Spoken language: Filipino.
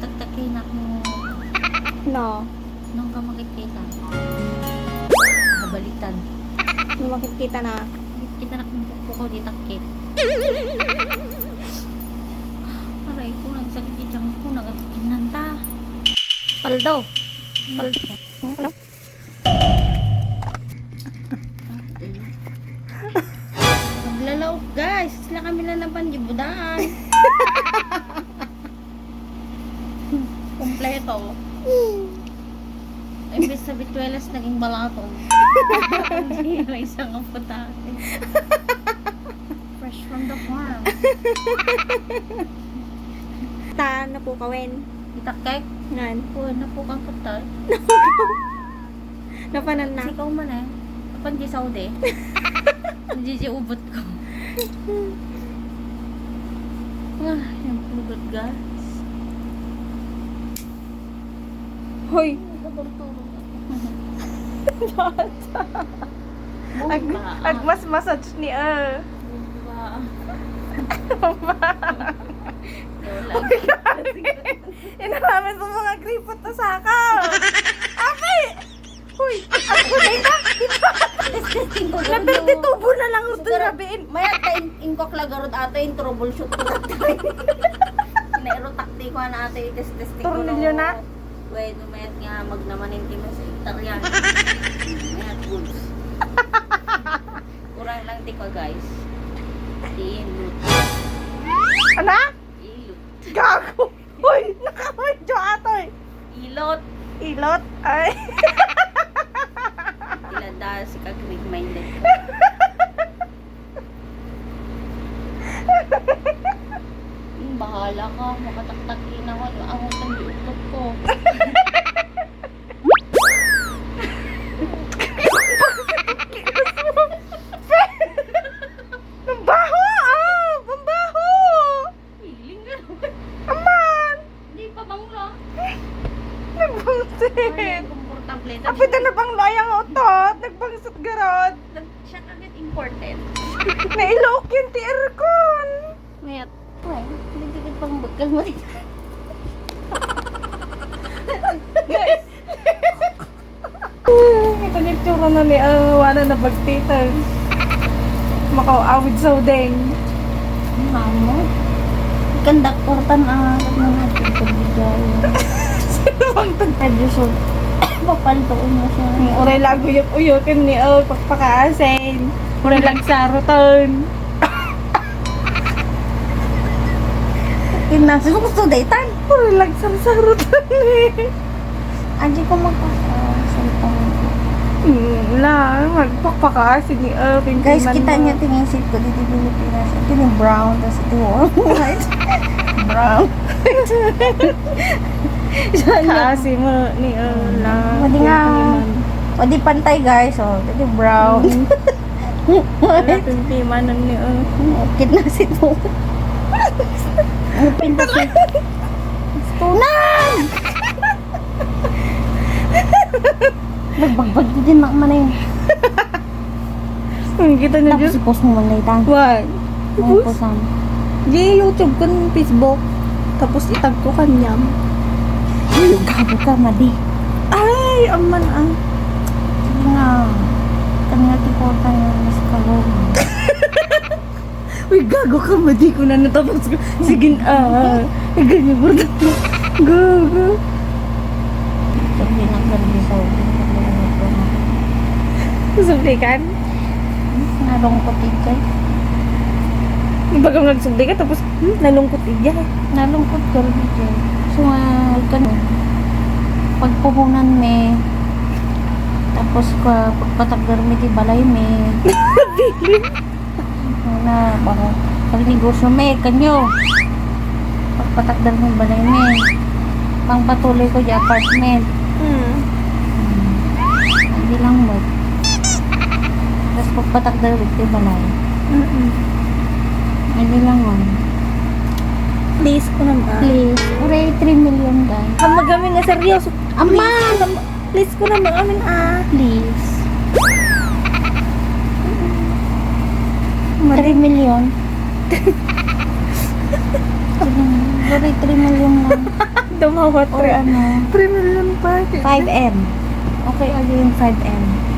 Taktakin ako. No. Nung ka makikita. Kabalitan. Nung makikita na. Kita na kung puko di takit. Aray ko, nagsakit itang ko. Nagkikinan ta. Paldo. Paldo. Ano? Maglalaw, guys. Sila kami lang ng pandibudan. Kompleto. Imbes sa bituelas, naging balatong. Hindi na isang apotate. Fresh from the farm. Ta na po kawin. Itakek? Nan. Po, na po kang katal. Napanan na. Sikaw man eh. Kapan di Saudi. Hindi ubot ko. Yung pulgot guys. Hoy. Agmas massage ni Inalamin sa mga gripot na sakaw. Api! Hoy! Ako na Nagtitubo na lang ito rabiin. Mayat ka inkok lagarod ato yung troubleshoot ko natin. Nairo takti ko na ato yung test-test ko. Tornilyo na? Wait, mayat nga magnamanin kimo sa itaryan. Mayat goods. Kurang lang ti ko guys. Ilut. Ano? Ilut. Gago! Hoy! Nakamedyo atoy! Ilot. Ilot? Ay! Ilanda si ka-green minded. Bahala ka, makataktakin ako. Ang utang diutot ko. Ang baho! Ah! Ang baho! Hiling ka naman. Aman! Hindi pa bangla. Nagbangsit! Ay, komportable. Apita na bang layang utot? Nagbangsit garod! Siya kagad important. Nailok yung ti aircon! Mayat. Ay, hindi ka pang bagal mo rin. Ito yung tsura na ni wala na bagtitan. Makaawid sa udeng. Mamo. Kandaktor tan na natin sa bigay. Sino bang Medyo so, papaltoon mo siya. Uray lang uyok-uyokin ni pagpakaasin. Uray lang saruton. Kinasa mo gusto daytan. Uray lang saruton eh. Anji ko magpapasalitang ko. Wala, magpakpakaasin ni Guys, kita niyo tingin seat ko dito Pilipinas. Ito yung brown, tapos ito yung white. Brown. Kaasin mo ni lang. Pwede nga. O di pantay guys, o. Ito yung brown. Wala pimpimanan ni Ukit na seat mo. Ano pinta seat? Tunan! Nagbagbag din makman na yun. Kita na Tapos dyan. i-post mo man laytan. Wag. May posan. Di YouTube ko ng Facebook. Tapos itag ko kanyam. Ay, gabo ka, madi. Ay, aman ah. Sige nga. Kanya ko tayo mas kalong. Uy, gago ka, madi ko na natapos ko. Sige ganyan mo na. Gago. Sabi na ganda sa ulit. Sublikan? Nalungkot ikay. Baga nagsubli ka, tapos nalungkot iya. Nalungkot ka rin ikay. So nga, ganun. Pagpuhunan me. Tapos pagpatagdar me di balay me. Na, baka pagnegosyo me, kanyo. Pagpatagdar me balay me. Pangpatuloy ko di apartment. Hindi lang mo. Tapos pagpatagdar di balay. Hindi lang mo. Please ko naman. Please, uray 3 million guys. Ang magamin nga seryoso. Ama! Please ko naman amin Please. 3 million. Uray 3 million lang. tumawa. Or ano, 3 million pa. 5M. Okay, again, 5M.